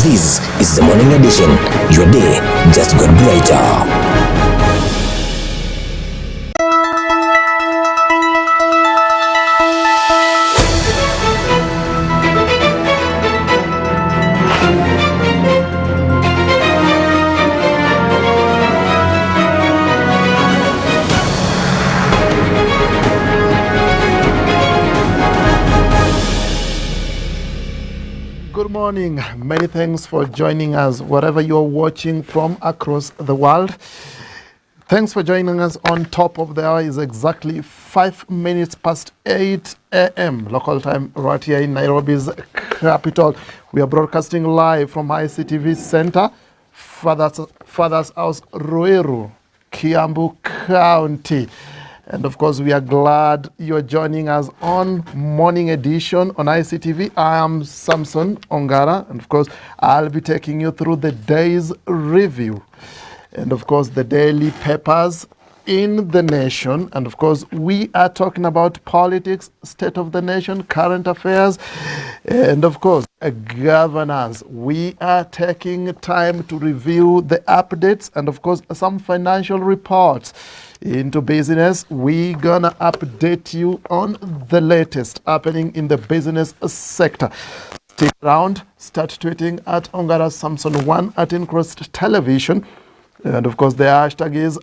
This is the morning edition. Your day just got brighter. Good morning. Many thanks for joining us wherever you're watching from across the world. Thanks for joining us. On top of the hour is exactly 5 minutes past 8 a.m. local time right here in Nairobi's capital. We are broadcasting live from ICTV Center, Father's House, Ruiru, Kiambu County. And of course, we are glad you're joining us on Morning Edition on ICTV. I am Samson Ongara, and of course, I'll be taking you through the day's review. And of course, the daily papers in the nation. And of course, we are talking about politics, state of the nation, current affairs, and of course, governance. We are taking time to review the updates and of course, some financial reports. Into business, we gonna update you on the latest happening in the business sector. Stick around, start tweeting at Ongara Samson1 at Incrossed Television. And of course, the hashtag is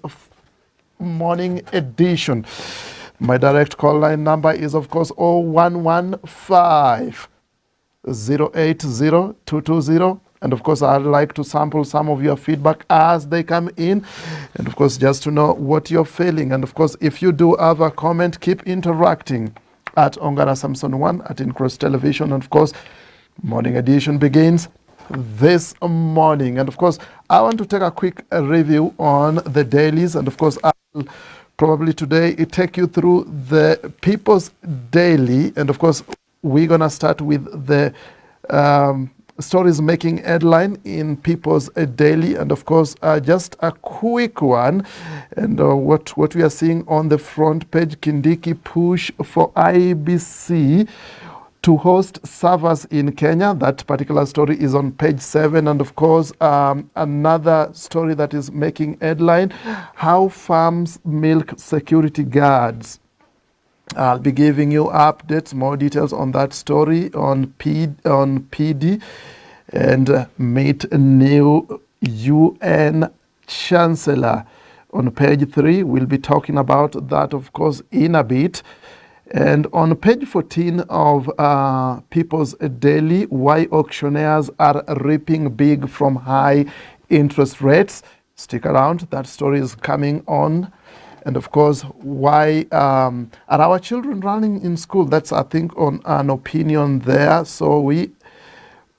Morning Edition. My direct call line number is, of course, 0115 080 220. And of course, I'd like to sample some of your feedback as they come in. And of course, just to know what you're feeling. And of course, if you do have a comment, keep interacting at Ongara Samson1 at Incrossed Television. And of course, Morning Edition begins this morning. And of course, I want to take a quick review on the dailies. And of course, I'll probably today take you through the People's Daily. And of course, we're going to start with the stories making headline in People's Daily. And of course, just a quick one. And what we are seeing on the front page, Kindiki push for IBC to host servers in Kenya. That particular story is on page 7. And of course, another story that is making headline, how farms milk security guards. I'll be giving you updates, more details on that story on PD, and meet new UN Chancellor. On page 3, we'll be talking about that, of course, in a bit. And on page 14 of People's Daily, why auctioneers are reaping big from high interest rates. Stick around, that story is coming on. And of course, why are our children running in school? That's, I think, on an opinion there. So we're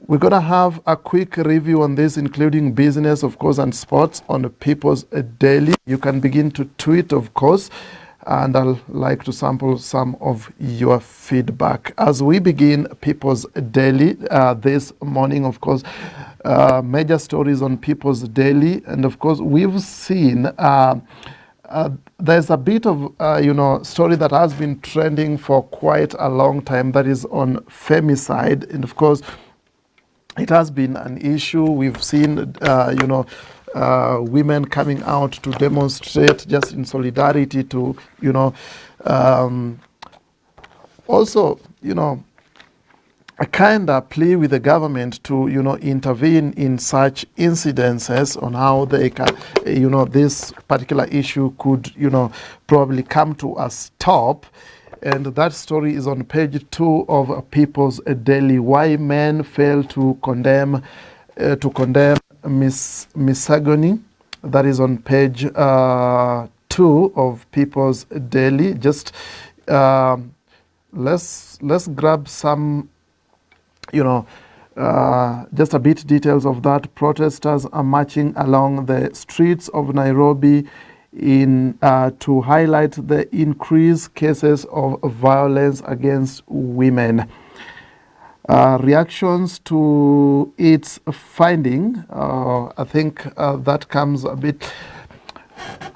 going to have a quick review on this, including business, of course, and sports on People's Daily. You can begin to tweet, of course, and I'll like to sample some of your feedback. As we begin People's Daily this morning, of course, major stories on People's Daily. And of course, we've seen there's a bit of, story that has been trending for quite a long time, that is on femicide. And of course, it has been an issue. We've seen, women coming out to demonstrate just in solidarity to, also, a kind of plea with the government to, intervene in such incidences on how they can, this particular issue could, probably come to a stop. And that story is on page 2 of People's Daily. Why men fail to condemn misogyny. That is on page 2 of People's Daily. Just let's grab some. Just a bit details of that. Protesters are marching along the streets of Nairobi to highlight the increased cases of violence against women. Reactions to its finding, I think that comes a bit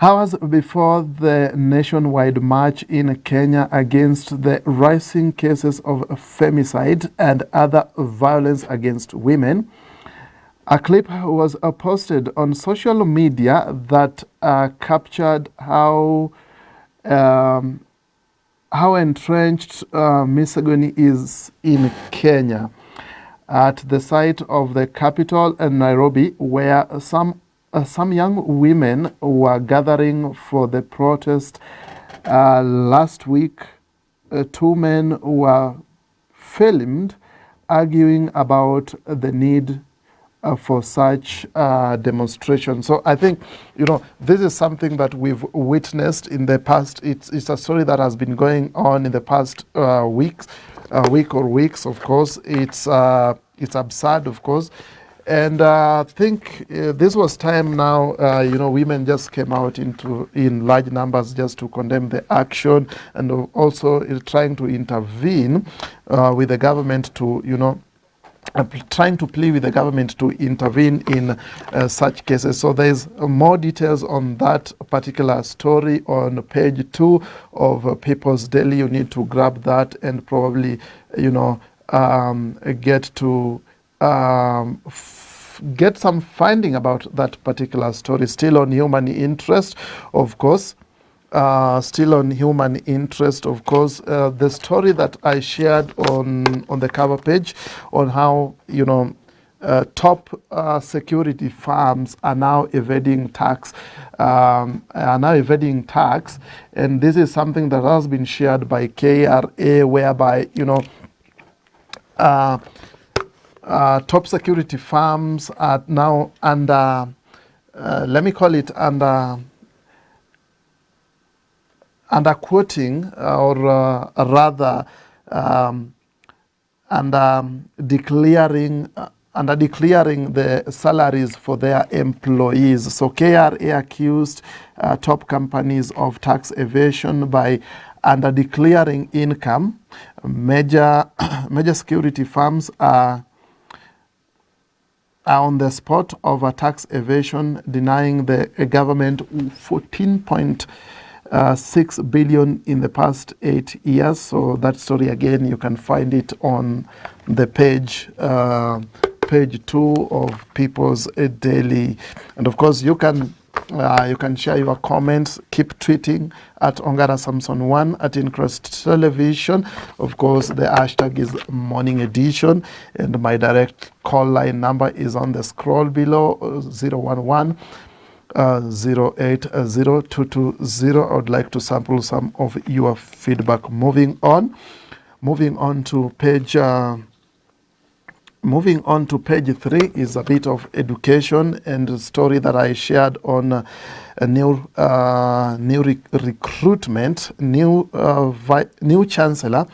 hours before the nationwide march in Kenya against the rising cases of femicide and other violence against women. A clip was posted on social media that captured how entrenched misogyny is in Kenya. At the site of the capital in Nairobi, where some young women were gathering for the protest last week, two men were filmed arguing about the need for such demonstration. So I think, this is something that we've witnessed in the past. It's a story that has been going on in the past week or weeks, of course. It's absurd, of course. And I think this was time now, women just came out in large numbers just to condemn the action, and also trying to intervene with the government to, trying to plead with the government to intervene in such cases. So there's more details on that particular story on page 2 of People's Daily. You need to grab that and probably, get to get some finding about that particular story. Still on human interest, of course. Still on human interest, of course, the story that I shared on the cover page on how, top security firms are now evading tax, and this is something that has been shared by KRA, whereby, top security firms are now under, let me call it under quoting, or rather under declaring the salaries for their employees. So KRA accused top companies of tax evasion by under declaring income. Major security firms are on the spot of a tax evasion, denying the government 14.6 billion in the past 8 years. So that story again, you can find it on the page 2 of People's Daily. And of course, you can share your comments. Keep tweeting at Ongara Samson 1 at Increst Television. Of course, the hashtag is Morning Edition, and my direct call line number is on the scroll below, 011 0802220. I would like to sample some of your feedback. Moving on to page 3 is a bit of education and a story that I shared on a new recruitment. New chancellor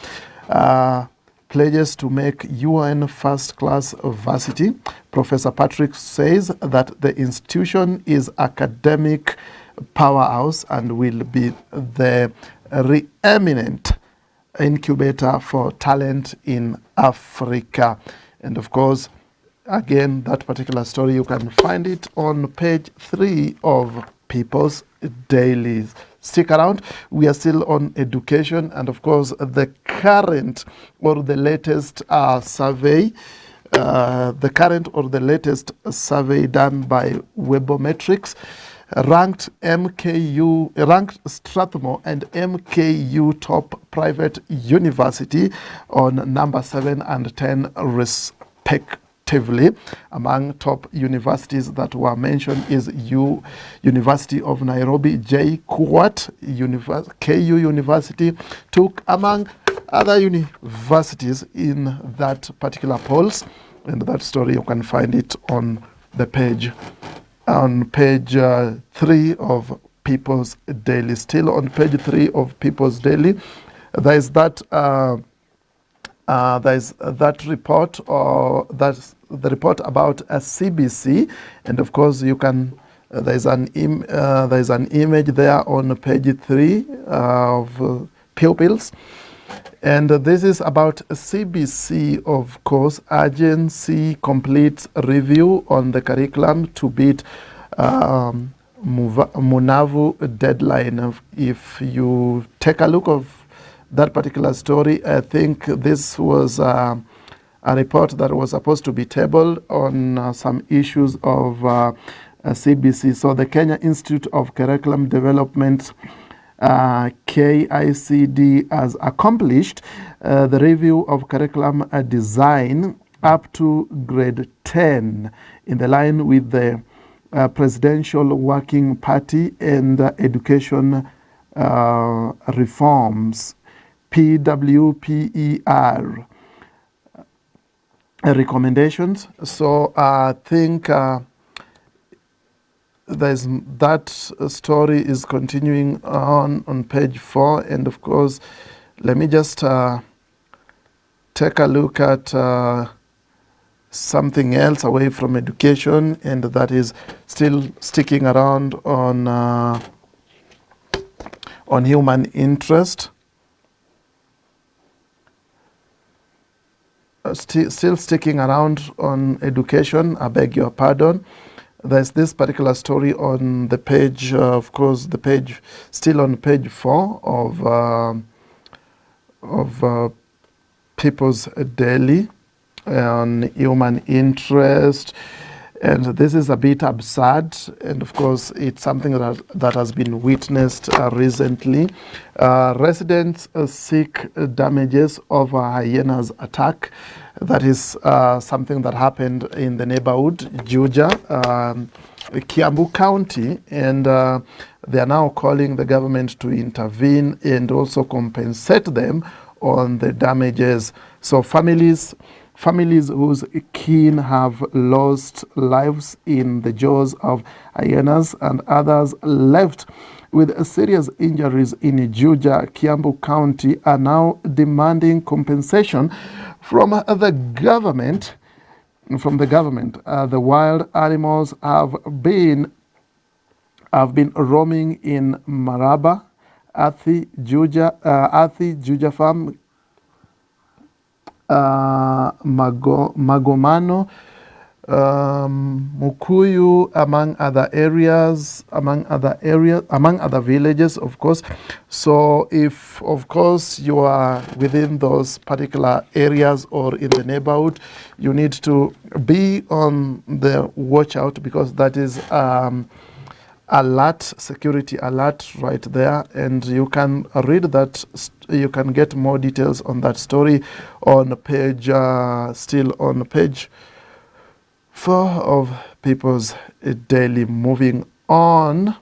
pledges to make UN first-class varsity. Professor Patrick says that the institution is academic powerhouse and will be the preeminent incubator for talent in Africa. And of course, again, that particular story, you can find it on page 3 of People's Daily. Stick around. We are still on education, and of course, the current or the latest survey done by Webometrics ranked Strathmore and MKU top private university on number 7 and 10 respectively. Among top universities that were mentioned is University of Nairobi, JKUAT, KU University took among other universities in that particular polls. And that story, you can find it on the page, on page 3 of People's Daily. Still on page 3 of People's Daily, there is that report, or that's the report about a CBC, and of course you can. There's an image there on page 3 of pupils. And this is about CBC, of course. Agency completes review on the curriculum to beat Munavu deadline. If you take a look of that particular story, I think this was a a report that was supposed to be tabled on some issues of CBC. So the Kenya Institute of Curriculum Development, KICD, has accomplished the review of curriculum design up to grade 10 in the line with the Presidential Working Party and Education Reforms, PWPER, recommendations. So I think there's that story is continuing on page 4. And of course, let me just take a look at something else away from education, and that is still sticking around on human interest. Still sticking around on education, I beg your pardon. There's this particular story on the page, of course, the page still on page 4 of People's Daily on human interest. And this is a bit absurd, and of course it's something that has been witnessed recently. Residents seek damages over hyenas attack. That is something that happened in the neighborhood, Juja, Kiambu County, and they are now calling the government to intervene and also compensate them on the damages. So families whose kin have lost lives in the jaws of hyenas and others left with serious injuries in Juja, Kiambu County, are now demanding compensation from the government. The wild animals have been roaming in Maraba, Athi, Juja Farm, Magomano, Mukuyu, among other villages, of course. So if, of course, you are within those particular areas or in the neighborhood, you need to be on the watch out, because that is alert, security alert right there. And you can read that, you can get more details on that story on page, still on page 4 of People's Daily. Moving on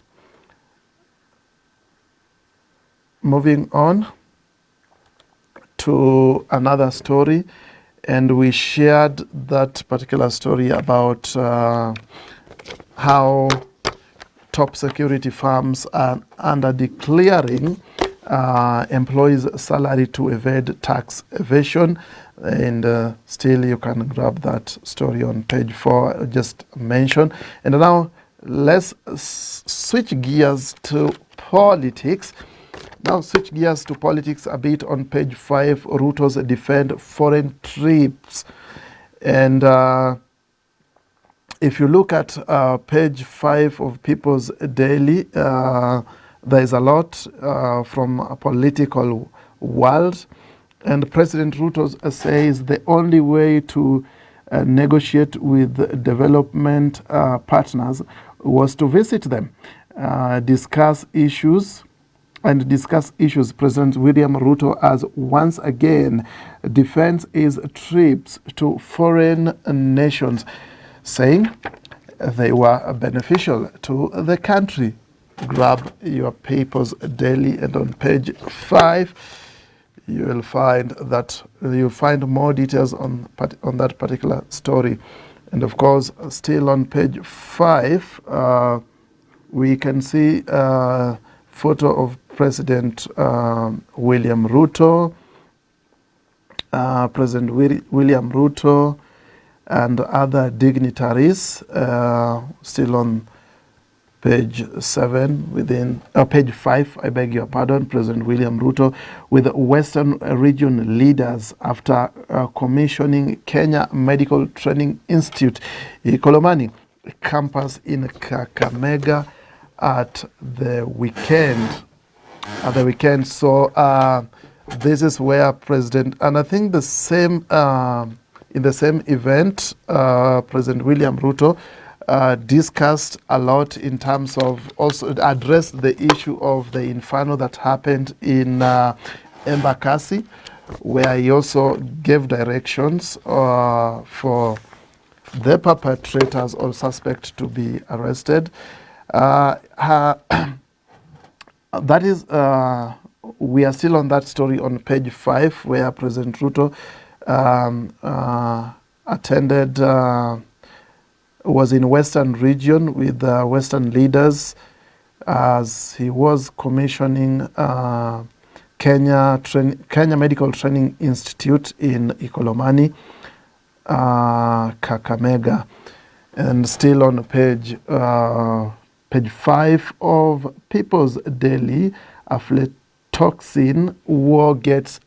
to another story, and we shared that particular story about how top security firms are under declaring employees' salary to evade tax evasion. And still you can grab that story on page 4 I just mentioned. And now let's switch gears to politics. Now switch gears to politics a bit on page 5. Ruto's defend foreign trips. And if you look at page 5 of People's Daily, there is a lot from a political world. And President Ruto says the only way to negotiate with development partners was to visit them, discuss issues. President William Ruto has once again defends his trips to foreign nations, saying they were beneficial to the country. Grab your People's Daily, and on page 5 you will find that you'll find more details on that particular story. And of course, still on page 5, we can see a photo of President William Ruto, William Ruto, and other dignitaries. Still on page 7 page 5, I beg your pardon, President William Ruto with Western region leaders after commissioning Kenya Medical Training Institute, Ikolomani campus in Kakamega at the weekend. So this is where President, and I think the same In the same event, President William Ruto discussed a lot in terms of also addressed the issue of the inferno that happened in Embakasi, where he also gave directions for the perpetrators or suspects to be arrested. That is, we are still on that story on page 5, where President Ruto attended, was in Western region with Western leaders as he was commissioning Kenya Medical Training Institute in Ikolomani, Kakamega. And still on page 5 of People's Daily, aflatoxin war gets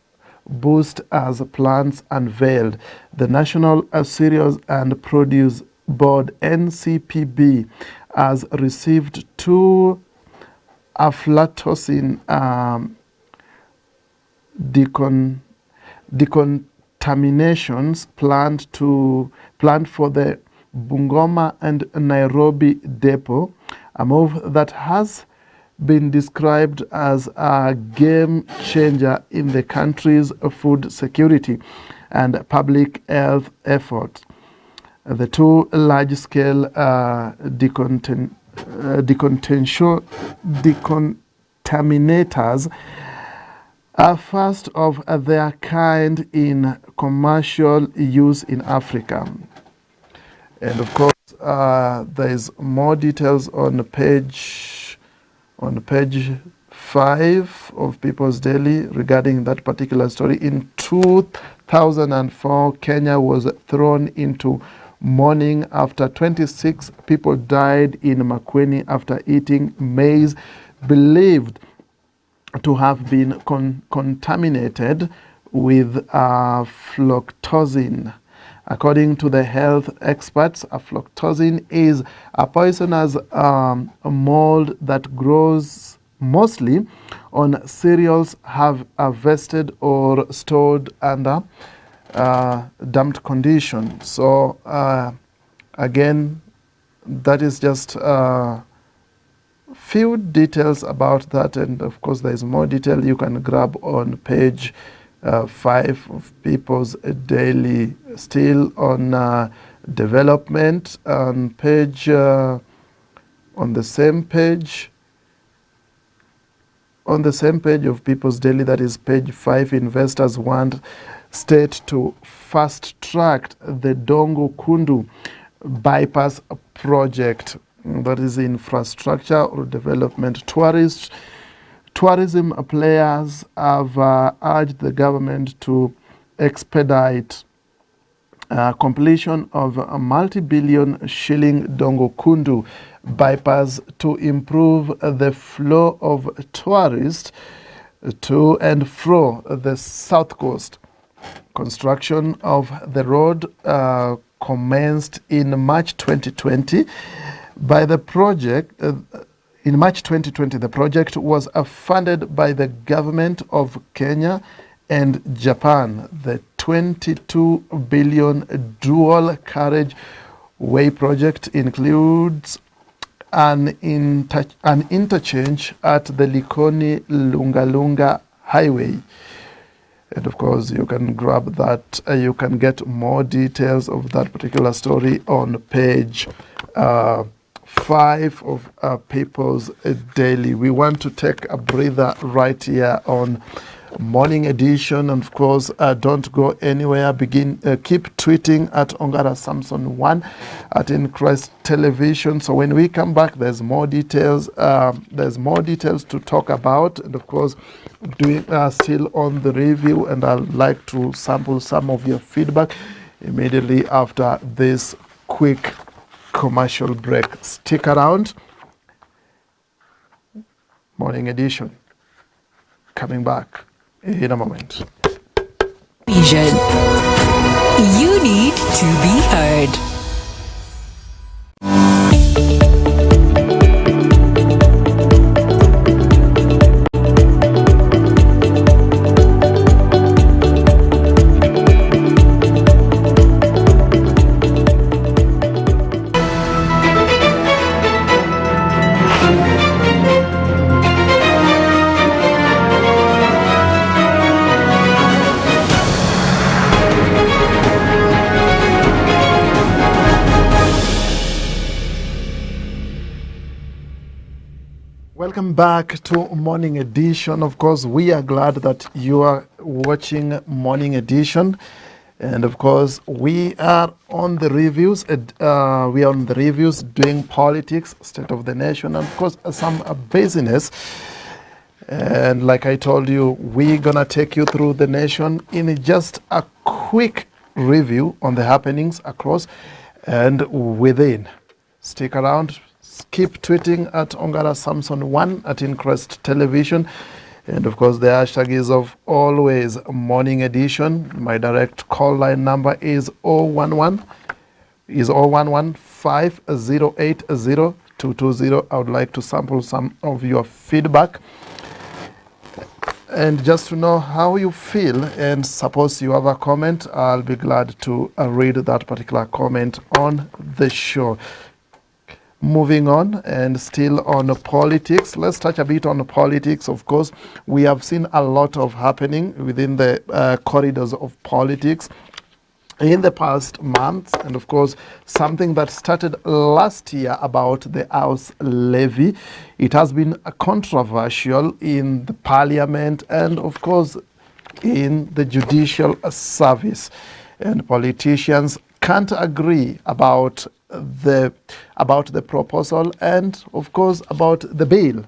boost as plans unveiled. The National Cereals and Produce Board, NCPB, has received 2 aflatoxin decontaminations planned for the Bungoma and Nairobi depot, a move that has been described as a game changer in the country's food security and public health efforts. The 2 large-scale decontaminators are first of their kind in commercial use in Africa. And of course, there is more details on page 5 of People's Daily regarding that particular story. In 2004, Kenya was thrown into mourning after 26 people died in Makueni after eating maize believed to have been contaminated with aflatoxin. According to the health experts, aflatoxin is a poisonous mold that grows mostly on cereals harvested or stored under damped conditions. So again, that is just few details about that, and of course there is more detail you can grab on page 5 of People's Daily. Still on development, on page on the same page of People's Daily, that is page 5, investors want state to fast track the Dongo Kundu bypass project. That is infrastructure or development. Tourism players have urged the government to expedite completion of a multi-billion shilling Dongo Kundu bypass to improve the flow of tourists to and fro the south coast. Construction of the road commenced in March 2020. In March 2020, the project was funded by the government of Kenya and Japan. The 22 billion dual carriageway project includes an interchange at the Likoni Lunga Highway. And of course, you can grab that. You can get more details of that particular story on page 5 of People's Daily. We want to take a breather right here on Morning Edition, and of course don't go anywhere. Keep tweeting at Ongara Samson 1 at In Christ Television. So when we come back, there's more details. There's more details to talk about, and of course doing still on the review, and I'd like to sample some of your feedback immediately after this quick commercial break. Stick around. Morning Edition coming back in a moment. Vision. You need to be heard. Welcome back to Morning Edition. Of course, we are glad that you are watching Morning Edition. And of course, we are on the reviews. Doing politics, state of the nation, and of course, some business. And like I told you, we're gonna take you through the nation in just a quick review on the happenings across and within. Stick around. Keep tweeting at Ongara Samson 1 at Increst Television. And of course, the hashtag is of always Morning Edition. My direct call line number is 011 508 220. I would like to sample some of your feedback. And just to know how you feel, and suppose you have a comment, I'll be glad to read that particular comment on the show. Moving on, and still on politics, let's touch a bit on politics. Of course, we have seen a lot of happening within the corridors of politics in the past months, and of course, something that started last year about the house levy. It has been controversial in the parliament and of course in the judicial service, and politicians can't agree about the proposal and of course about the bill.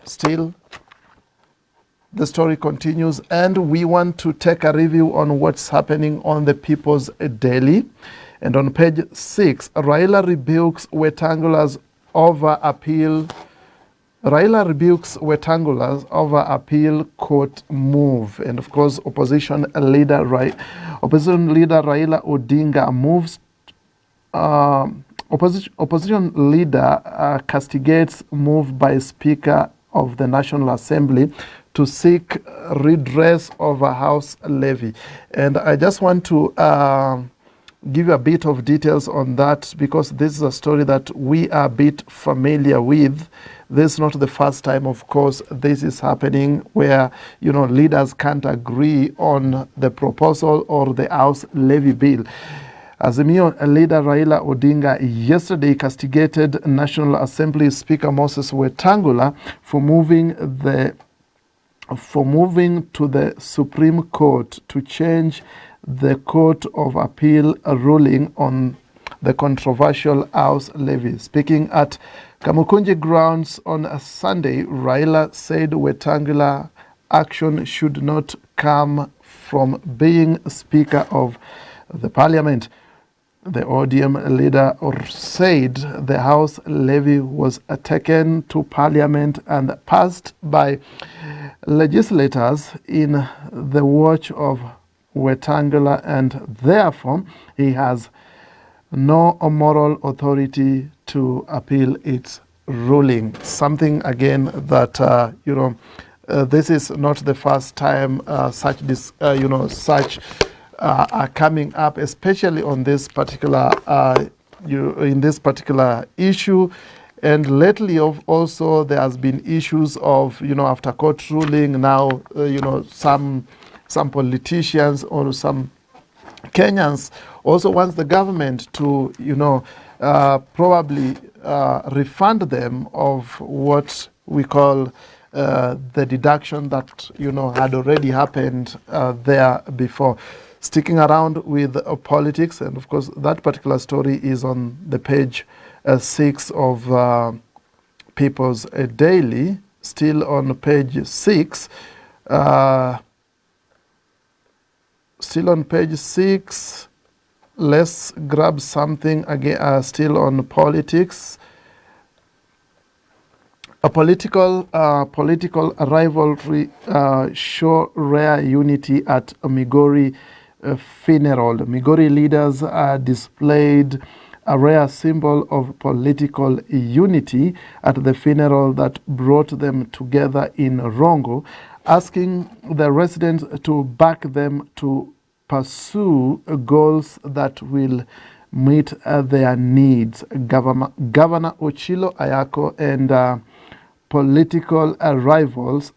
Still, the story continues, and we want to take a review on what's happening on the People's Daily. And on page 6, Raila rebukes Wetangula's over appeal court move. And of course, opposition leader Raila Odinga moves. Opposition leader castigates move by Speaker of the National Assembly to seek redress over house levy. And I just want to give you a bit of details on that, because this is a story that we are a bit familiar with. This is not the first time, of course, this is happening where, leaders can't agree on the proposal or the house levy bill. Azimio leader Raila Odinga yesterday castigated National Assembly Speaker Moses Wetangula for moving to the Supreme Court to change the Court of Appeal ruling on the controversial house levy. Speaking at Kamukunji grounds on a Sunday, Raila said Wetangula action should not come from being Speaker of the Parliament. The ODM leader said the house levy was taken to Parliament and passed by legislators in the watch of Wetangula, and therefore he has no moral authority to appeal its ruling. Something again that this is not the first time such are coming up, especially on this particular issue. And lately, also there has been issues of after court ruling. Now some politicians or some Kenyans also wants the government to probably refund them of what we call the deduction that had already happened there before. Sticking around with politics, and of course that particular story is on the page 6 of People's Daily. Still on page 6. Let's grab something again. Still on politics. A political rivalry show rare unity at Migori funeral. Migori leaders displayed a rare symbol of political unity at the funeral that brought them together in Rongo, asking the residents to back them to pursue goals that will meet their needs. Governor Ochilo Ayako and political rivals,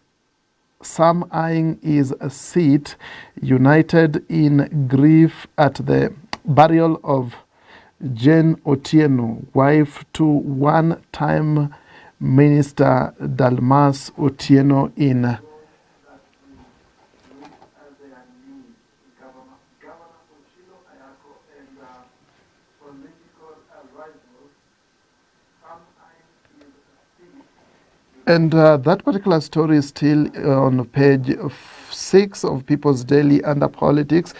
some eyeing his seat, united in grief at the burial of Jane Otieno, wife to one-time Minister Dalmas Otieno in And that particular story is still on page 6 of People's Daily under politics.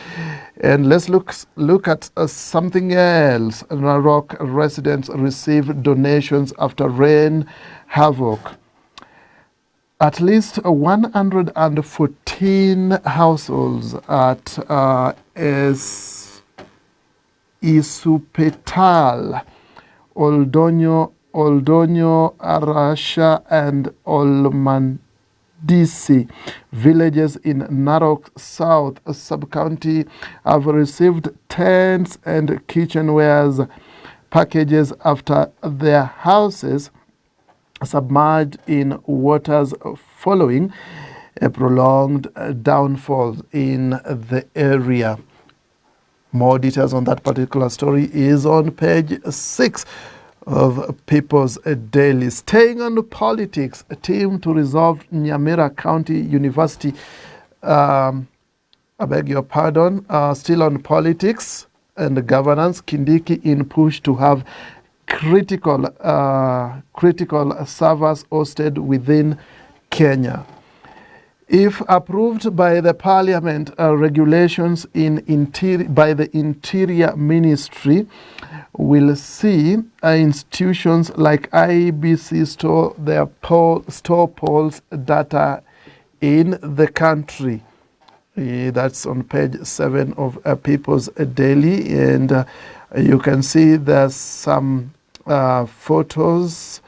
And let's look at something else. Narok residents receive donations after rain havoc. At least 114 households at Isupetal, Oldonyo, Arasha, and Olmandisi villages in Narok South sub-county have received tents and kitchenwares packages after their houses submerged in waters following a prolonged downfall in the area. More details on that particular story is on page 6 of People's Daily. Staying on politics, a team to resolve Nyamira County University, I beg your pardon, still on politics and governance, Kindiki in push to have critical servers hosted within Kenya. If approved by the Parliament, regulations by the Interior Ministry will see institutions like IBC store their polls data in the country. That's on page 7 of People's Daily, and you can see there's some photos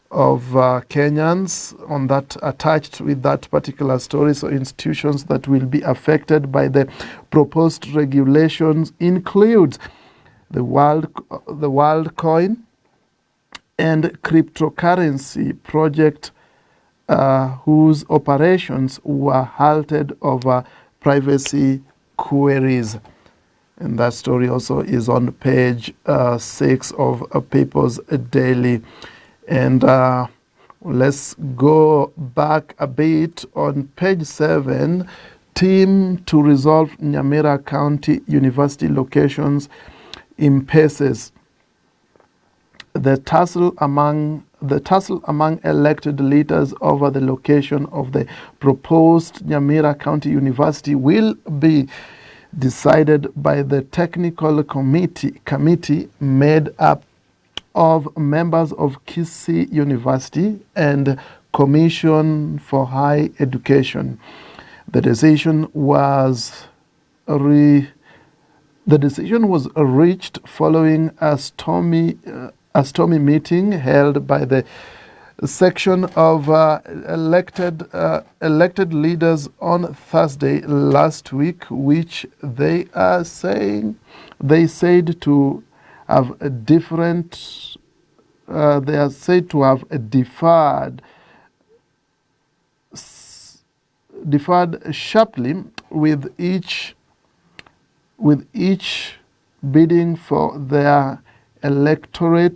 of Kenyans on that attached with that particular story. So institutions that will be affected by the proposed regulations include the World Coin and cryptocurrency project, whose operations were halted over privacy queries. And that story also is on page 6 of People's Daily. And let's go back a bit on page 7. Team to resolve Nyamira County University locations impasses. The tussle among elected leaders over the location of the proposed Nyamira County University will be decided by the technical committee made up of members of Kisii University and Commission for High Education. The decision was reached following a stormy meeting held by the section of elected leaders on Thursday last week, which they said to have a different. They are said to have deferred sharply with each bidding for their electoral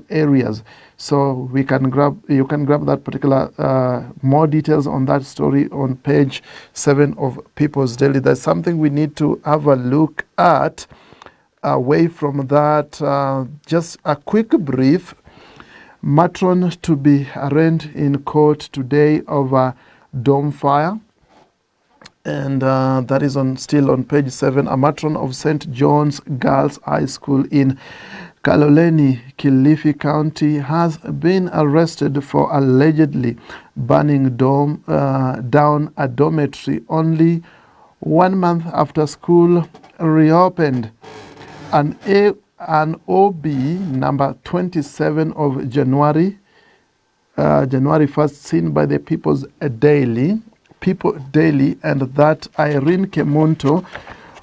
areas. So you can grab that particular more details on that story on page 7 of People's Daily. There's something we need to have a look at. Away from that, just a quick brief. Matron to be arraigned in court today over dome fire. And that is still on page 7. A matron of St. John's Girls High School in Kaloleni, Kilifi County, has been arrested for allegedly burning down a dormitory only 1 month after school reopened. An OB number 27 of January 1st, seen by the People's Daily, and that Irene Kemonto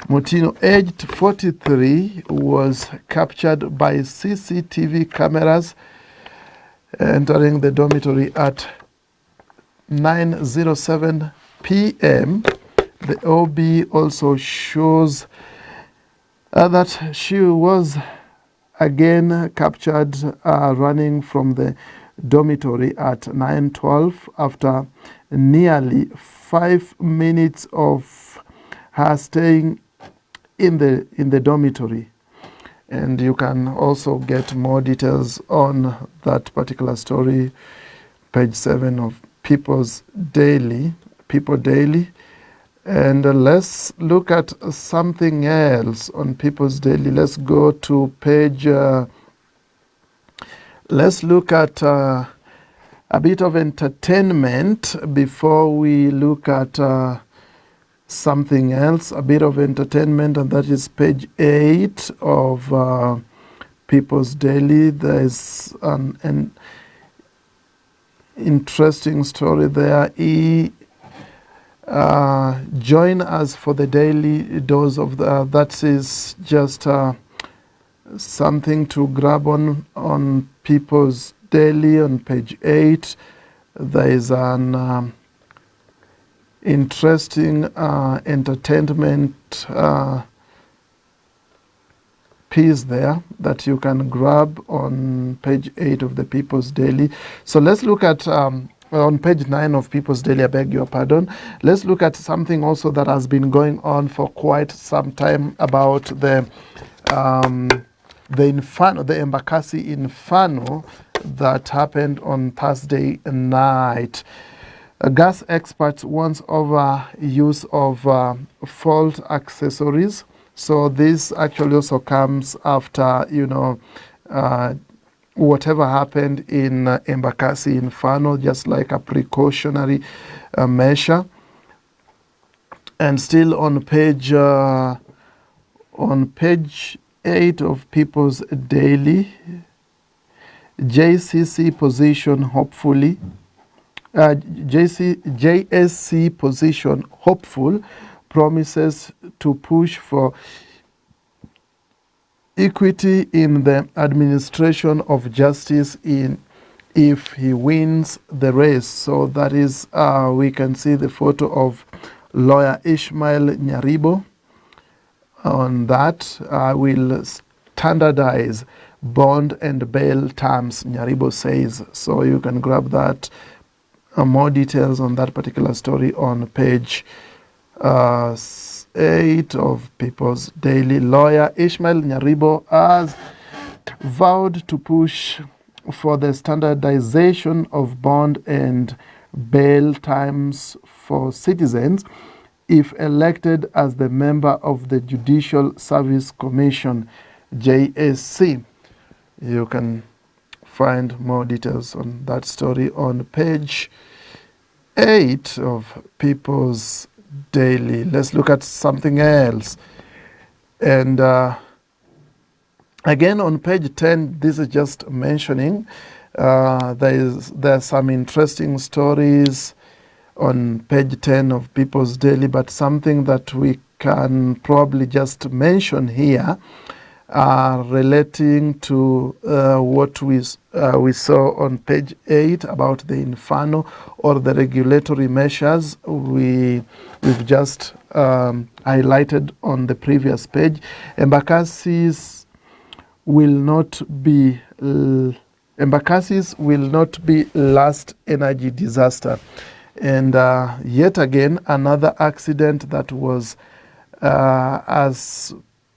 Mutino, aged 43, was captured by CCTV cameras entering the dormitory at 9:07 p.m. The OB also shows that she was again captured running from the dormitory at 9:12 after nearly 5 minutes of her staying in the dormitory. And you can also get more details on that particular story, page 7 of People Daily. And let's look at something else on People's Daily. Let's go to page, let's look at a bit of entertainment before we look at something else, a bit of entertainment, and that is page 8 of People's Daily. There is an interesting story there. Join us for the daily dose of that is just something to grab on People's Daily on page 8. There is an interesting entertainment piece there that you can grab on page 8 of the People's Daily. So let's look at on page 9 of People's Daily, I beg your pardon. Let's look at something also that has been going on for quite some time about the Inferno, the Embakasi Inferno that happened on Thursday night. Gas experts warns over use of fault accessories. So this actually also comes after, whatever happened in Embakasi Inferno, just like a precautionary measure. And still on page 8 of People's Daily, JCC position hopefully. JSC position hopeful, promises to push for equity in the administration of justice if he wins the race. So that is, we can see the photo of lawyer Ishmael Nyaribo on that. Will standardize bond and bail terms, Nyaribo says. So you can grab that. More details on that particular story on page 8 of People's Daily. Lawyer Ishmael Nyaribo has vowed to push for the standardization of bond and bail times for citizens if elected as the member of the Judicial Service Commission, JSC. You can find more details on that story on page 8 of People's Daily. Let's look at something else. And again on page 10, this is just mentioning there's some interesting stories on page 10 of People's Daily, but something that we can probably just mention here relating to what we saw on page 8 about the Inferno or the regulatory measures we've just highlighted on the previous page. Embakasis will not be last energy disaster. And yet again, another accident that was as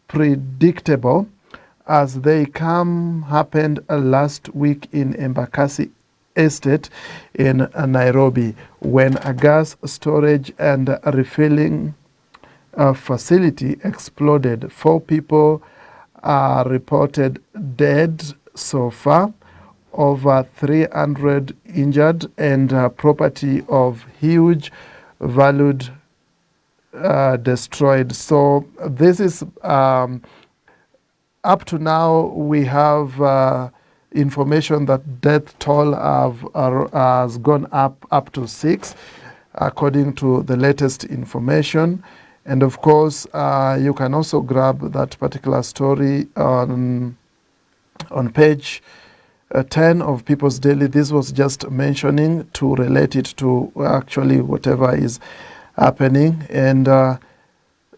predictable as they happened last week in Embakasi Estate in Nairobi, when a gas storage and refilling facility exploded. 4 people are reported dead so far, over 300 injured, and property of huge valued destroyed. So this is up to now we have information that death toll has gone up to 6 according to the latest information. And of course you can also grab that particular story on page 10 of People's Daily. This was just mentioning to relate it to actually whatever is happening. And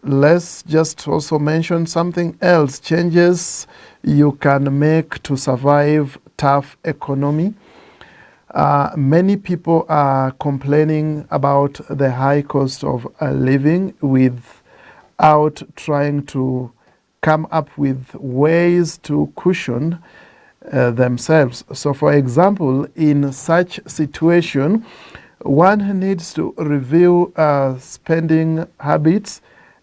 let's just also mention something else. Changes you can make to survive tough economy. Many people are complaining about the high cost of living without trying to come up with ways to cushion themselves. So, for example, in such situation, one needs to review spending habits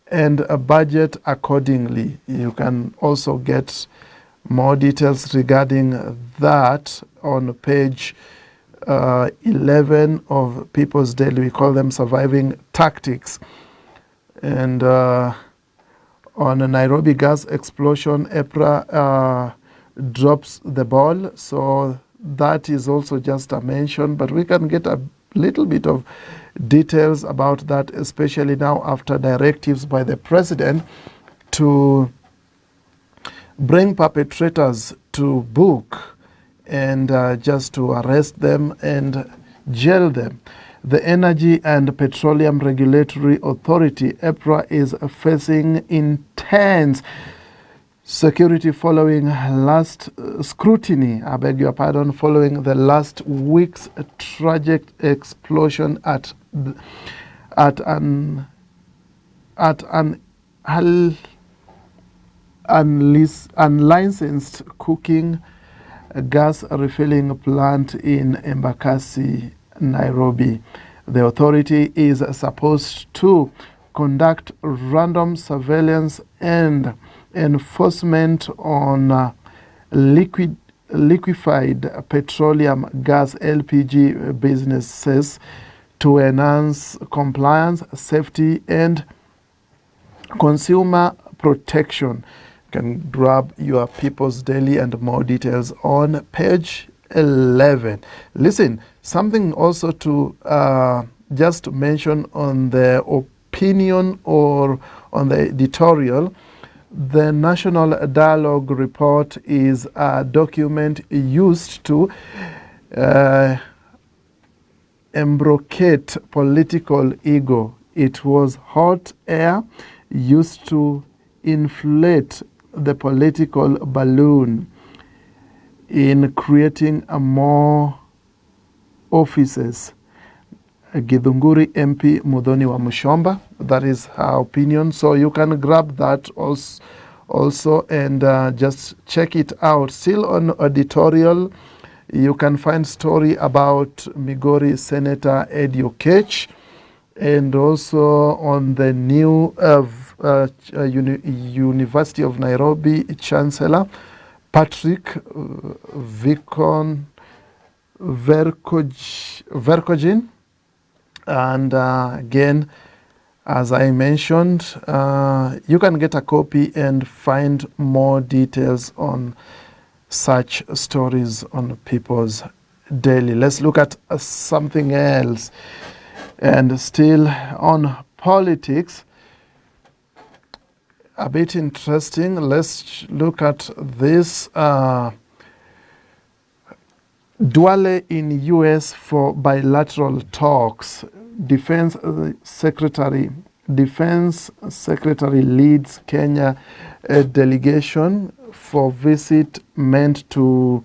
and a budget accordingly. You can also get more details regarding that on page 11 of People's Daily. We call them surviving tactics. And on a Nairobi gas explosion, EPRA drops the ball. So that is also just a mention, but we can get a little bit of details about that, especially now after directives by the president to bring perpetrators to book and just to arrest them and jail them. The Energy and Petroleum Regulatory Authority, EPRA, is facing intense security following last scrutiny, I beg your pardon, following the last week's tragic explosion at an unlicensed cooking gas refilling plant in Embakasi, Nairobi. The authority is supposed to conduct random surveillance and enforcement on liquefied petroleum gas LPG businesses to enhance compliance, safety, and consumer protection. You can grab your People's Daily and more details on page 11. Listen, something also to just mention on the opinion or on the editorial. The National Dialogue Report is a document used to embrocate political ego. It was hot air used to inflate the political balloon in creating more offices. Githunguri MP Muthoni wa Mushomba, that is her opinion. So you can grab that also and just check it out. Still on editorial, you can find story about Migori Senator Ed Oketch, and also on the new University of Nairobi Chancellor Patrick Vercogen. And again, as I mentioned, you can get a copy and find more details on such stories on People's Daily. Let's look at something else. And still on politics, a bit interesting. Let's look at this. Duale in U.S. for bilateral talks. Defense Secretary leads Kenya delegation for visit meant to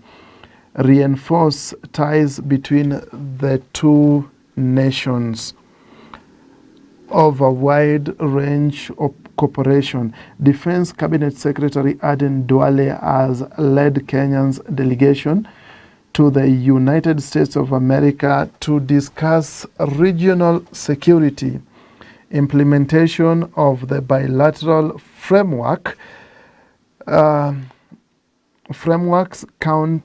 reinforce ties between the two nations of a wide range of cooperation. Defense Cabinet Secretary Aden Duale has led Kenya's delegation to the United States of America to discuss regional security, implementation of the bilateral frameworks count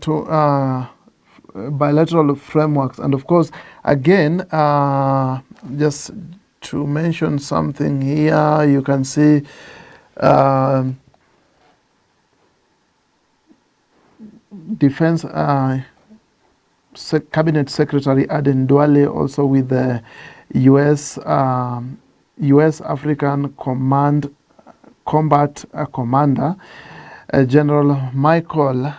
to bilateral frameworks. And of course, again, just to mention something here, you can see Defense Cabinet Secretary Aden Duale also with the U.S. African Combat Commander General Michael.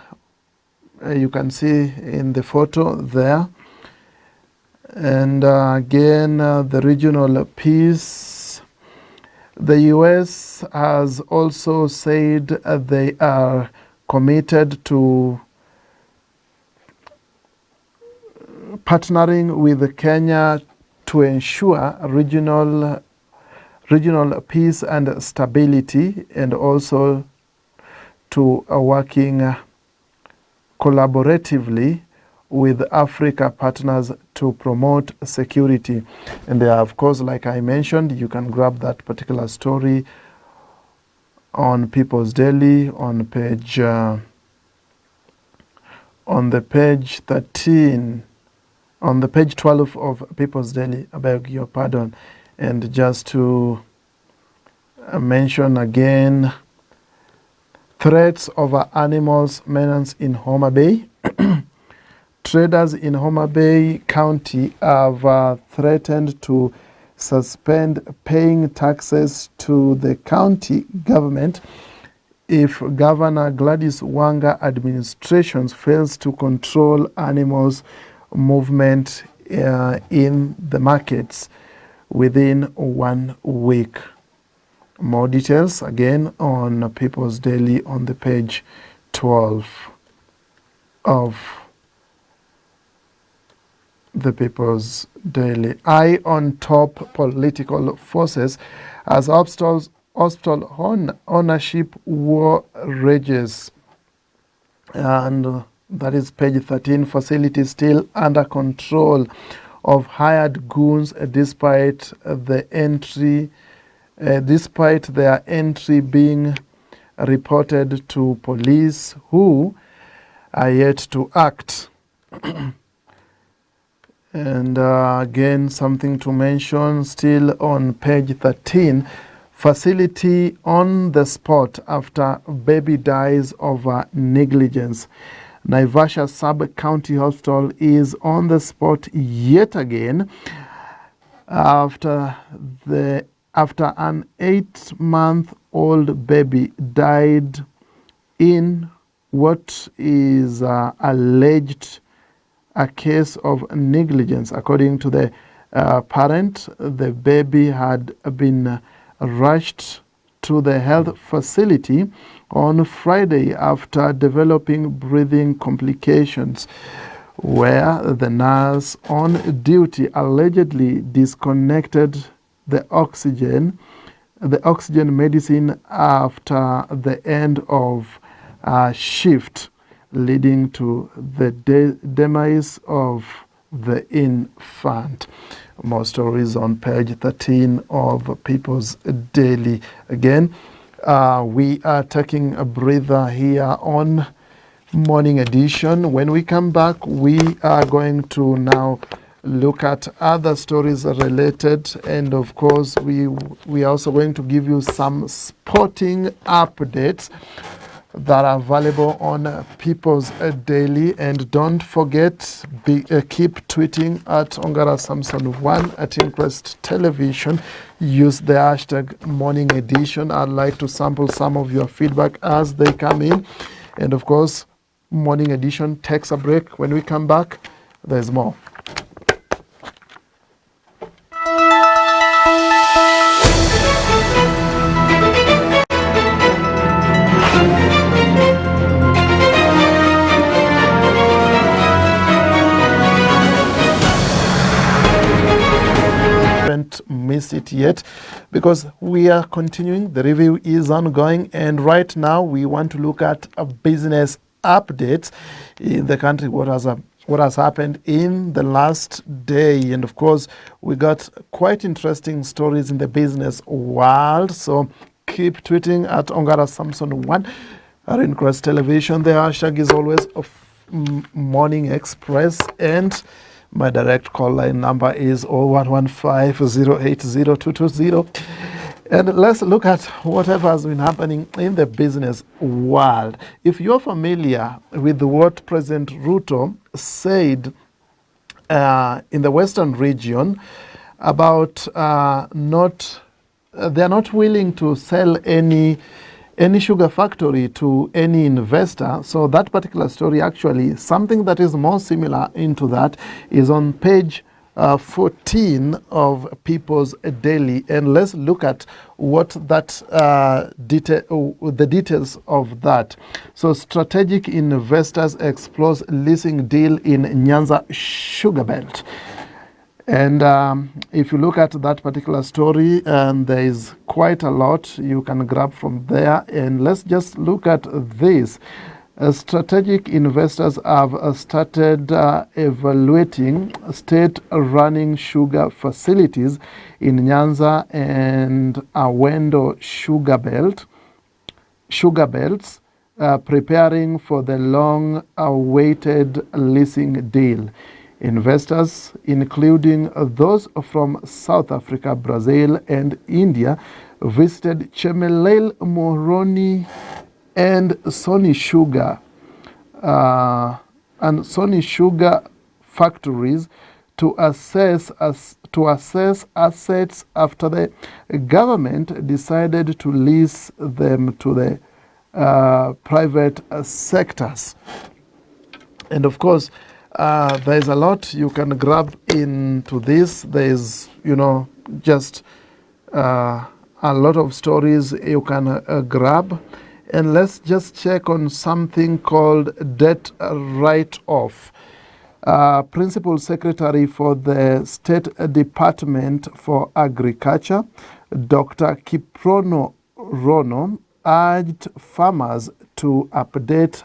You can see in the photo there. And again, the regional peace. The US has also said they are committed to partnering with Kenya to ensure regional peace and stability, and also to working collaboratively with Africa partners to promote security. And of course, like I mentioned, you can grab that particular story on People's Daily on page on the page 13, on the page 12 of People's Daily. I beg your pardon. And just to mention again, threats over animals menace in Homa Bay. Traders in Homa Bay County have threatened to suspend paying taxes to the county government if Governor Gladys Wanga administration fails to control animals' movement in the markets within 1 week. More details again on People's Daily on the page 12 of the People's Daily. Eye on top political forces as hospital ownership war rages. And that is page 13. Facilities still under control of hired goons despite their entry being reported to police, who are yet to act. And again, something to mention still on page 13. Facility on the spot after baby dies over negligence. Naivasha Sub-County Hospital is on the spot yet again after an 8-month-old baby died in what is alleged a case of negligence. According to the parent, the baby had been rushed to the health facility on Friday after developing breathing complications, where the nurse on duty allegedly disconnected the oxygen medicine after the end of shift, leading to the demise of the infant. More stories on page 13 of People's Daily. Again, we are taking a breather here on Morning Edition. When we come back, we are going to now look at other stories related, and of course we are also going to give you some sporting updates that are available on People's Daily. And don't forget, keep tweeting at Ongara Samson1 at Inquest Television. Use the hashtag Morning Edition. I'd like to sample some of your feedback as they come in. And of course, Morning Edition takes a break. When we come back, there's more. Miss it yet, because we are continuing. The review is ongoing, and right now we want to look at a business updates in the country, what has happened in the last day. And of course, we got quite interesting stories in the business world, so keep tweeting at Ongara Samson1 at Inquest Television. The hashtag is always of Morning Express, and my direct call line number is 0115-080-220. And let's look at whatever has been happening in the business world. If you're familiar with what President Ruto said in the Western region about they're not willing to sell any sugar factory to any investor. So that particular story, actually, something that is more similar into that is on page 14 of People's Daily, and let's look at what that the details of that. So, strategic investors explores leasing deal in Nyanza sugar belt. And if you look at that particular story, and there is quite a lot you can grab from there. And let's just look at this. Strategic investors have started evaluating state-running sugar facilities in Nyanza and Awendo sugar belts, preparing for the long-awaited leasing deal. Investors, including those from South Africa, Brazil, and India, visited Chemelil, Moroni, and Sony Sugar factories to assess assets after the government decided to lease them to the private sectors. And of course, there is a lot you can grab into this. There is, just a lot of stories you can grab. And let's just check on something called debt write-off. Principal Secretary for the State Department for Agriculture, Dr. Kiprono Rono, urged farmers to update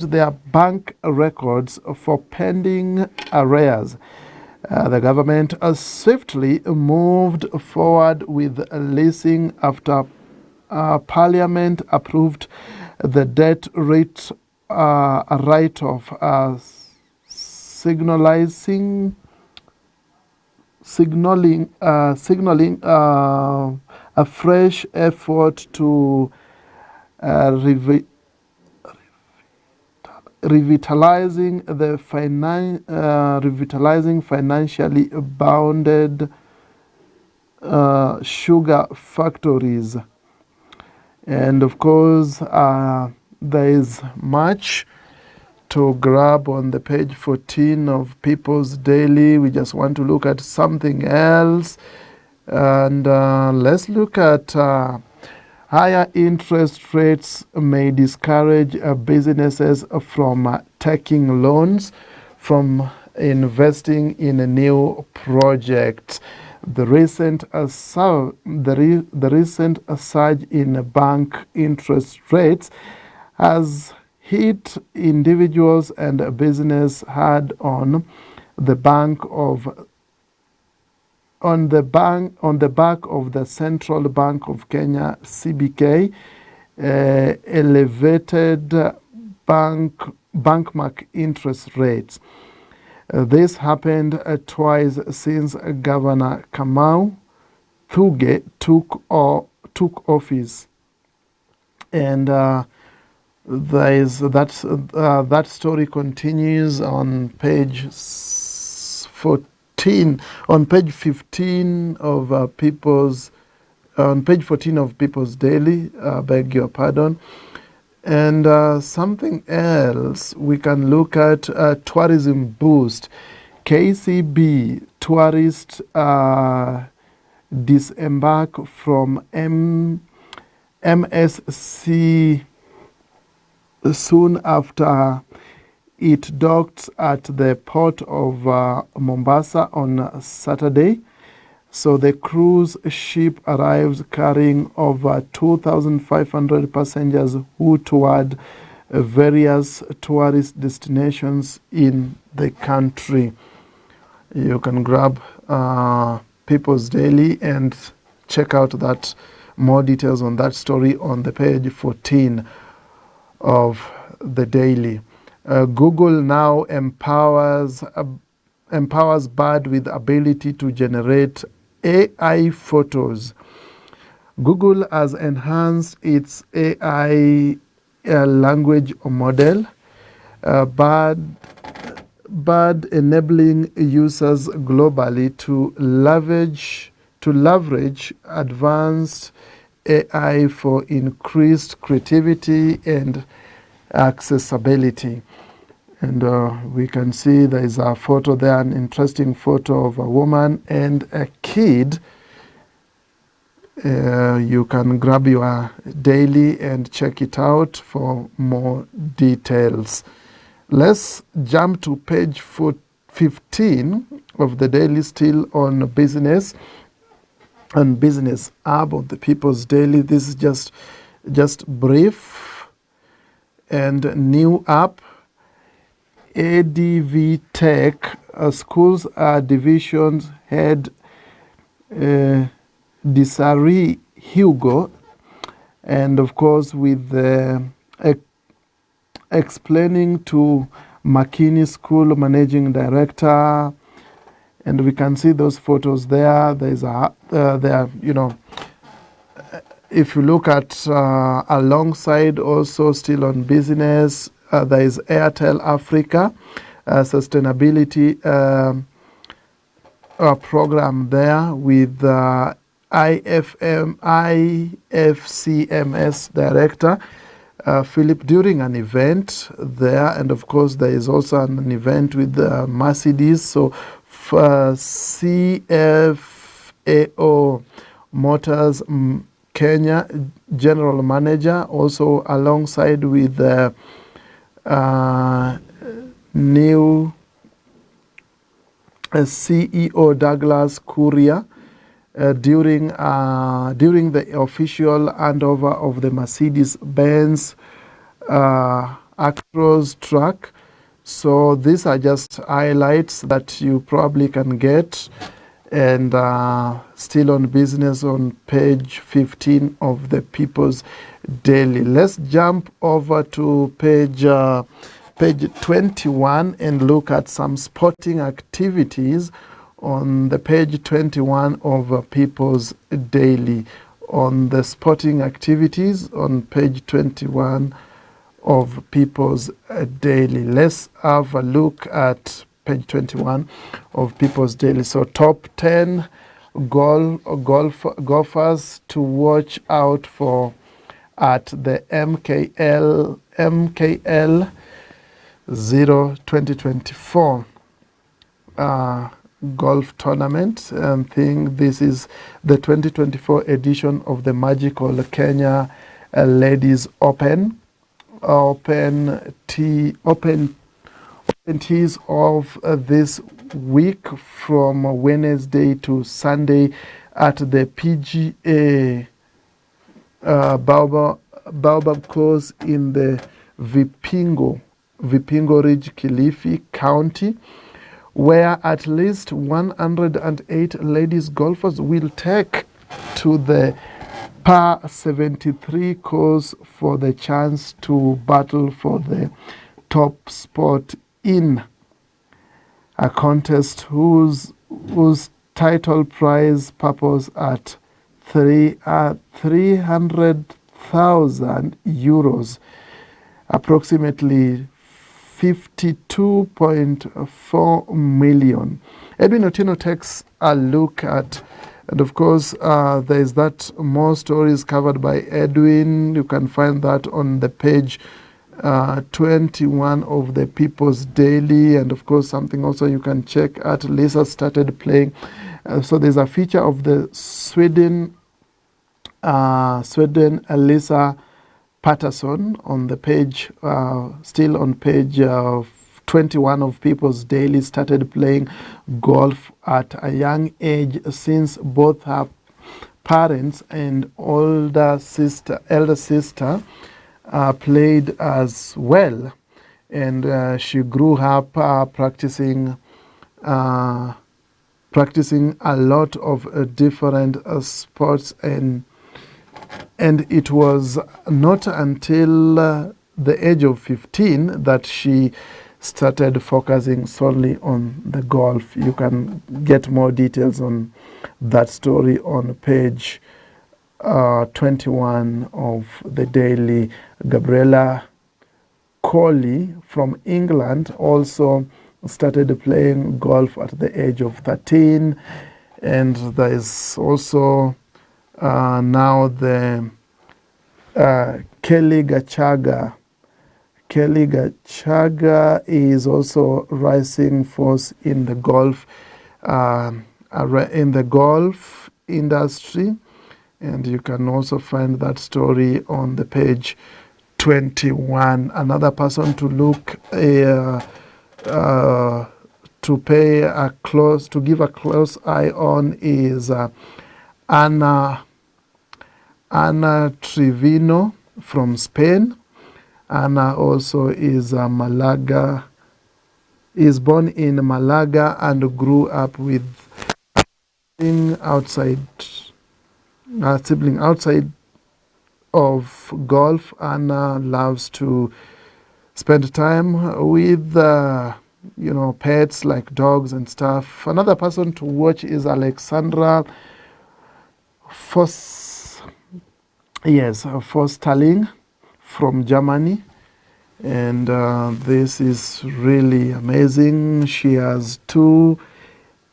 their bank records for pending arrears. The government swiftly moved forward with leasing after Parliament approved the debt rate write-off, signaling a fresh effort to revitalizing financially bounded sugar factories. And of course, there is much to grab on the page 14 of People's Daily. We just want to look at something else. And let's look at higher interest rates may discourage businesses from taking loans, from investing in new projects. The recent surge in bank interest rates has hit individuals and business hard on the back of the Central Bank of Kenya (CBK) elevated benchmark interest rates. This happened twice since Governor Kamau Thuge took office, and there is that story continues on page 14, on page 15 of People's Daily. Beg your pardon. And something else we can look at, tourism boost. KCB tourists disembark from MSC soon after it docked at the port of Mombasa on Saturday. So the cruise ship arrives carrying over 2,500 passengers who toured various tourist destinations in the country. You can grab People's Daily and check out that more details on that story on the page 14 of the Daily. Google now empowers Bard with ability to generate AI photos. Google has enhanced its AI language model, Bard enabling users globally to leverage advanced AI for increased creativity and accessibility. And we can see there is a photo there, an interesting photo of a woman and a kid. You can grab your daily and check it out for more details. Let's jump to page 15 of the daily, still on business and business app of the People's Daily. This is just brief. And new app, ADV Tech, schools divisions head Desiree Hugo, and of course with explaining to McKinney School Managing Director, and we can see those photos there. There's there, you know, if you look at alongside, also still on business, there is Airtel Africa sustainability program there with IFCMS director Philip during an event there, and of course there is also an event with Mercedes. So CFAO Motors Kenya general manager, also alongside with new CEO Douglas Kuria during the official handover of the Mercedes-Benz Actros truck. So these are just highlights that you probably can get, and still on business on page 15 of the People's Daily. Let's jump over to page 21 and look at some sporting activities on the page 21 of People's Daily. On the sporting activities on page 21 of People's Daily. Let's have a look at page 21 of People's Daily. So top 10 golfers to watch out for at the MKL 2024 golf tournament. And think this is the 2024 edition of the magical Kenya Ladies Open tees of this week from Wednesday to Sunday at the PGA Baobab course in the Vipingo Ridge, Kilifi County, where at least 108 ladies golfers will take to the par 73 course for the chance to battle for the top spot in a contest whose title prize purpose at 300,000 euros, approximately 52.4 million. Edwin Otieno takes a look at, and of course there is that more stories covered by Edwin. You can find that on the page 21 of the People's Daily, and of course something also you can check at Lisa started playing. So there's a feature of the Sweden Lisa Patterson on the page, still on page 21 of People's Daily, started playing golf at a young age since both her parents and elder sister played as well, and she grew up practicing a lot of different sports, and it was not until the age of 15 that she started focusing solely on the golf. You can get more details on that story on page 21 of the Daily. Gabriella Coley from England also started playing golf at the age of 13, and there is also now the Kelly Kelly Gachaga is also rising force in the golf industry, and you can also find that story on the page 21. Another person to look to give a close eye on is Ana Trevino from Spain. Ana also is born in Malaga and grew up with sibling outside of golf. Anna loves to spend time with pets like dogs and stuff. Another person to watch is Alexandra Forsterling from Germany, and this is really amazing. She has 2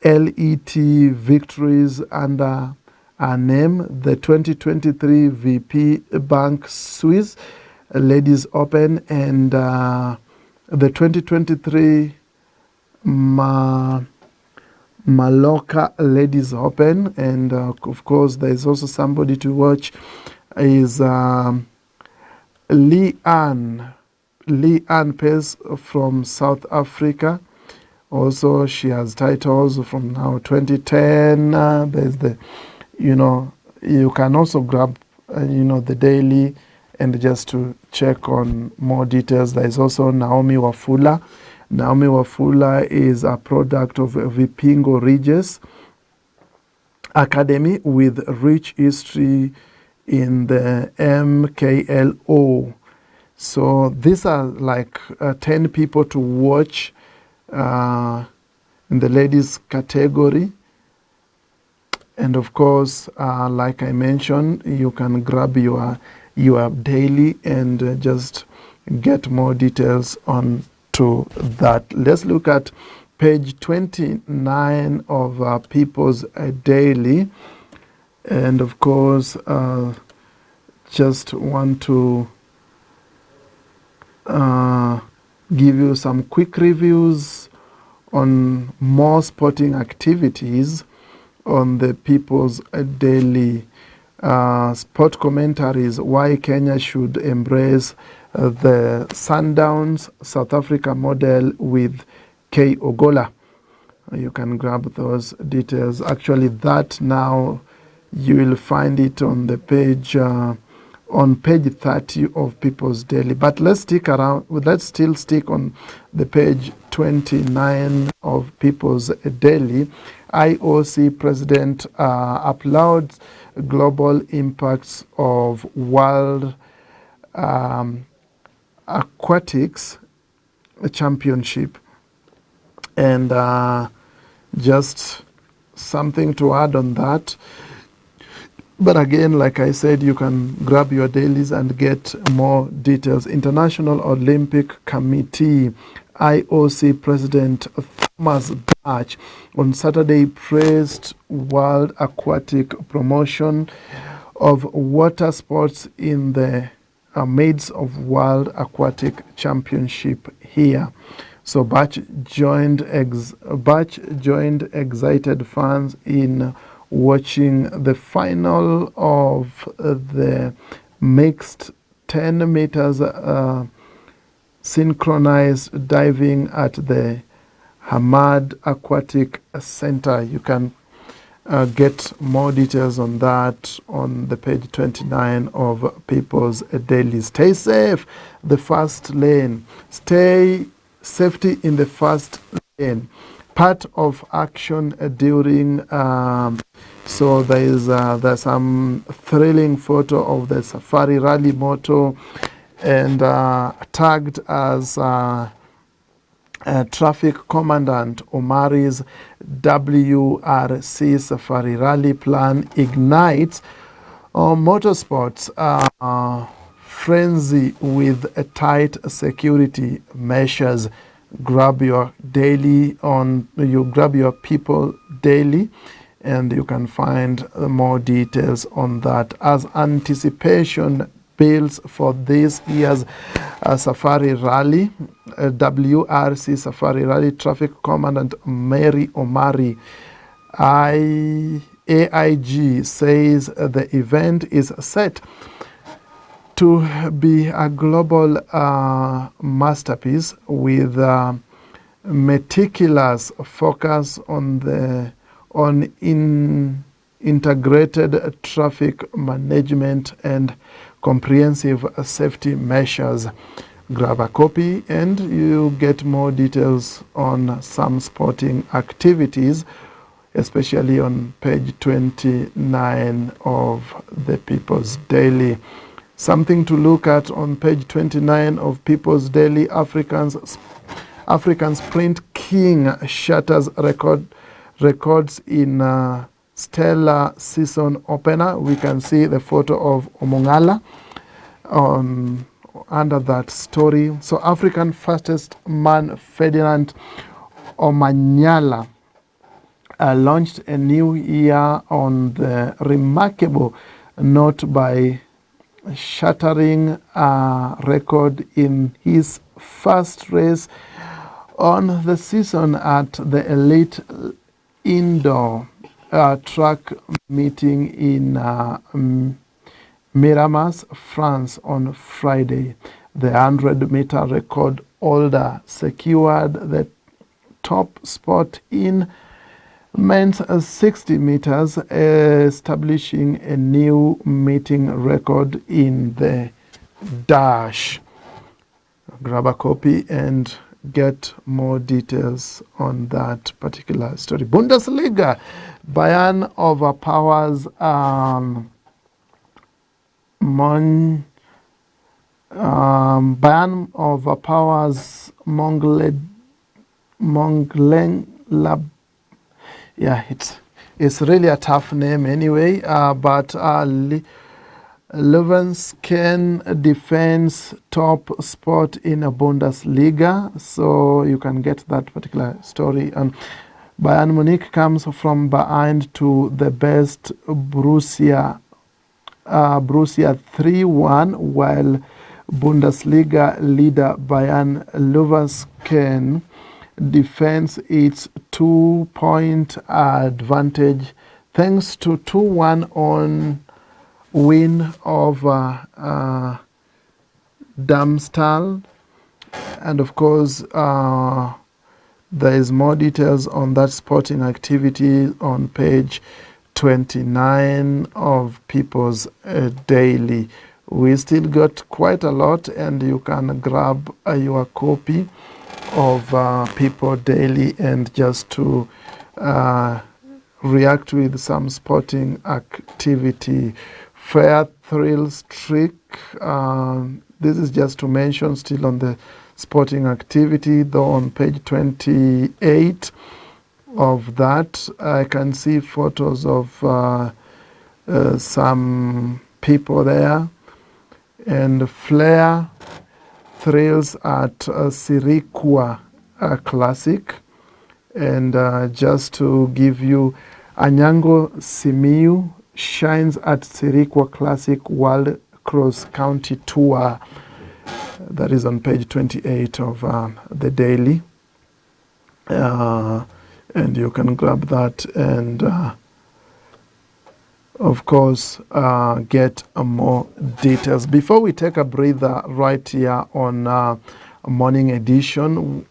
LET victories under her name: the 2023 VP Bank Swiss Ladies Open and the 2023 Mallorca Ladies Open. And of course, there is also somebody to watch is Leanne Pace from South Africa. Also, she has titles from now 2010. There's you can also grab the daily and just to check on more details. There is also Naomi Wafula. Naomi Wafula is a product of Vipingo Regis Academy with rich history in the MKLO. So these are like 10 people to watch in the ladies category. And of course, like I mentioned, you can grab your daily and just get more details on to that. Let's look at page 29 of People's Daily. And of course, just want to give you some quick reviews on more sporting activities on the People's Daily. Sport commentaries: why Kenya should embrace the Sundowns South Africa model with K. Ogola. You can grab those details. Actually, that now you will find it on the page on page 30 of People's Daily. But let's still stick on the page 29 of People's Daily. IOC President applauds global impacts of World Aquatics Championship. And just something to add on that. But again, like I said, you can grab your dailies and get more details. International Olympic Committee, IOC President Thomas Bach on Saturday praised World Aquatic promotion of water sports in the midst of World Aquatic Championship here. So Bach joined excited fans in watching the final of the mixed 10 meters synchronized diving at the Hamad Aquatic Center. You can get more details on that on the page 29 of People's Daily. Stay safe, the fast lane. Stay safety in the fast lane. Part of action during so there's some thrilling photo of the Safari Rally moto and tagged as Traffic Commandant Omari's WRC Safari Rally plan ignites motorsports frenzy with tight security measures. Grab your People Daily and you can find more details on that. As anticipation bills for this year's Safari Rally. WRC Safari Rally Traffic Commandant Mary Omari AIG says the event is set to be a global masterpiece with meticulous focus on integrated traffic management and comprehensive safety measures. Grab a copy and you get more details on some sporting activities, especially on page 29 of the People's Daily. Something to look at on page 29 of People's Daily: African sprint king shatters records in stellar season opener. We can see the photo of Omongala under that story. So African fastest man Ferdinand Omanyala launched a new year on the remarkable note by shattering a record in his first race on the season at the elite indoor track meeting in Miramas, France on Friday. The 100-meter record holder secured the top spot in men's 60 meters, establishing a new meeting record in the dash. Grab a copy and get more details on that particular story. Bundesliga: Bayern overpowers Mönchengladbach. Yeah, it's really a tough name anyway, but Lewandowski defends top spot in a Bundesliga, so you can get that particular story. And Bayern Munich comes from behind to the best Borussia 3-1, while Bundesliga leader Bayern Leverkusen defends its 2-point advantage thanks to 2-1 on win over Darmstadt. And of course, there is more details on that sporting activity on page 29 of People's Daily. We still got quite a lot, and you can grab your copy of People Daily and just to react with some sporting activity. Fair thrill streak. This is just to mention, still on the sporting activity, though on page 28 of that, I can see photos of some people there. And Flair thrills at Sirikwa Classic. And just to give you, Anyango Simiyu shines at Sirikwa Classic World Cross Country Tour. That is on page 28 of the Daily. And you can grab that and, of course, get more details. Before we take a breather right here on Morning Edition,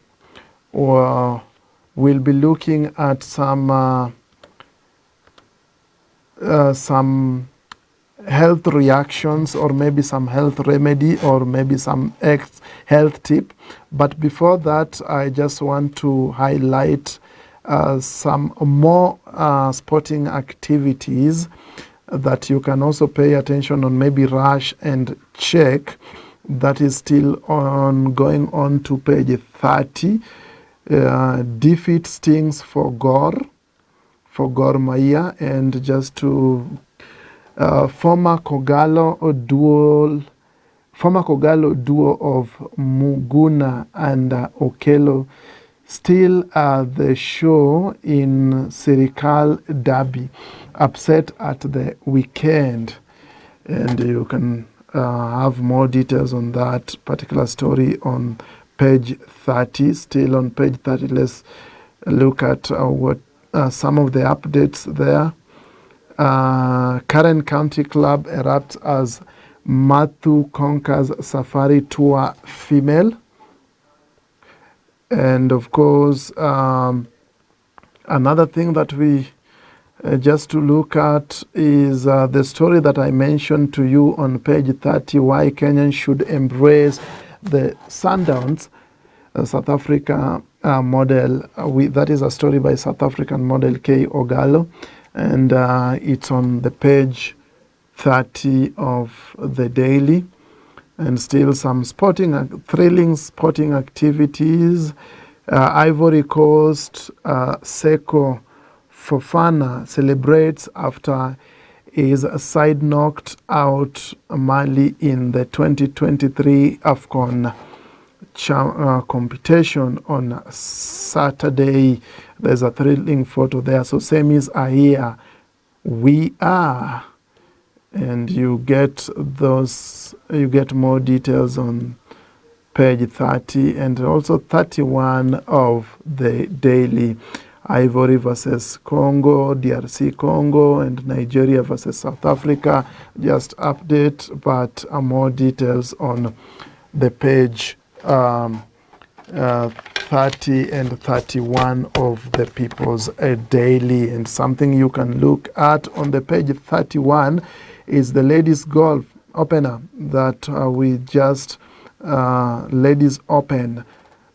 we'll be looking at some health reactions, or maybe some health remedy, or maybe some health tip. But before that, I just want to highlight some more sporting activities that you can also pay attention on, maybe rush and check. That is still going on to page 30. Defeat stings for Gor Mahia, and just to former Kogalo duo of Muguna and Okello still the show in Sirikal Derby, upset at the weekend. And you can have more details on that particular story on page 30. Still on page 30, let's look at what some of the updates there. Karen County Club erupts as Matthew conquers Safari Tour female. And of course, another thing that we just to look at is the story that I mentioned to you on page 30, why Kenyans should embrace the Sundowns, South Africa model. That is a story by South African model Kay Ogalo, and it's on the page 30 of the Daily. And still some thrilling sporting activities. Ivory Coast, Seko Fofana celebrates after his side knocked out Mali in the 2023 AFCON competition on Saturday. There's a thrilling photo there. So semis are here. We are. And you get more details on page 30 and also 31 of the Daily. Ivory versus Congo, DRC Congo, and Nigeria versus South Africa. Just update, but more details on the page 30 and 31 of the People's Daily. And something you can look at on the page 31 is the ladies golf opener that we just ladies open,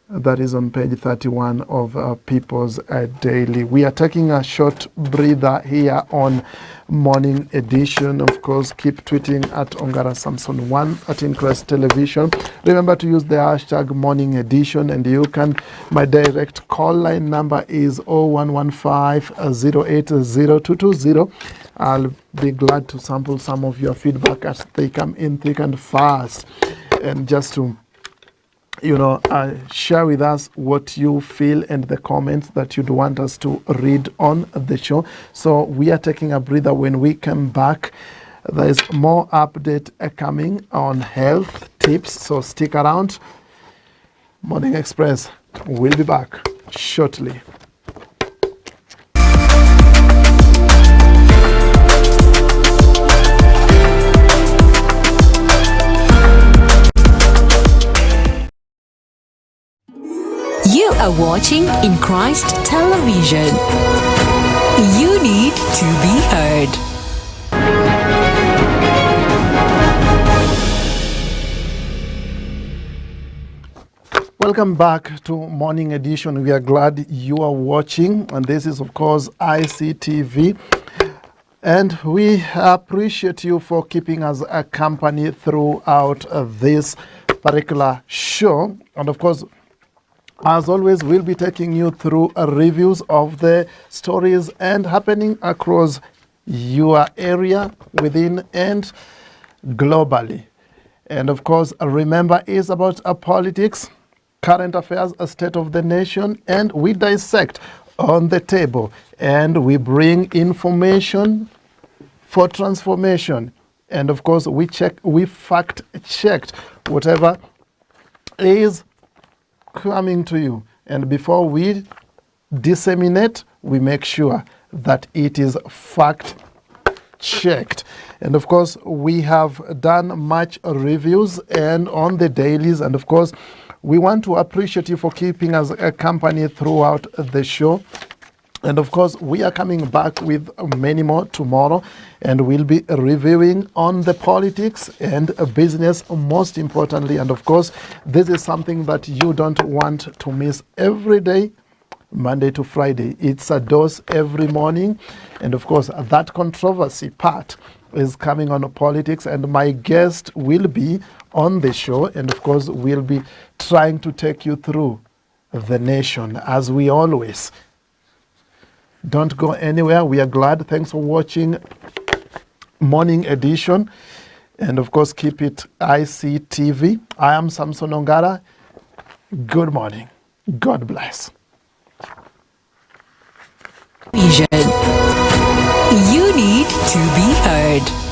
that is on page 31 of People's Daily. We are taking a short breather here on Morning Edition. Of course, keep tweeting at Ongara Samson 1 at Inquest Television. Remember to use the hashtag Morning Edition, and you can, my direct call line number is 0115-080220. I'll be glad to sample some of your feedback as they come in thick and fast. And just to share with us what you feel and the comments that you'd want us to read on the show. So we are taking a breather. When we come back, there is more update coming on health tips. So stick around. Morning Express will be back shortly. You are watching In Christ Television. You need to be heard. Welcome back to Morning Edition. We are glad you are watching, and this is of course ICTV. And we appreciate you for keeping us a company throughout this particular show. And of course, as always, we'll be taking you through reviews of the stories and happening across your area, within and globally. And of course, remember, it's about politics, current affairs, a state of the nation, and we dissect on the table and we bring information for transformation. And of course, we fact checked whatever is coming to you, and before we disseminate, we make sure that it is fact checked. And of course, we have done much reviews and on the dailies, and of course, we want to appreciate you for keeping us a company throughout the show. And of course, we are coming back with many more tomorrow, and we'll be reviewing on the politics and business, most importantly. And of course, this is something that you don't want to miss every day, Monday to Friday. It's a dose every morning. And of course, that controversy part is coming on politics, and my guest will be on the show. And of course, we'll be trying to take you through the nation as we always. Don't go anywhere. We are glad. Thanks for watching Morning Edition. And of course, keep it ICTV. I am Samson Ongara. Good morning. God bless. Vision. You need to be heard.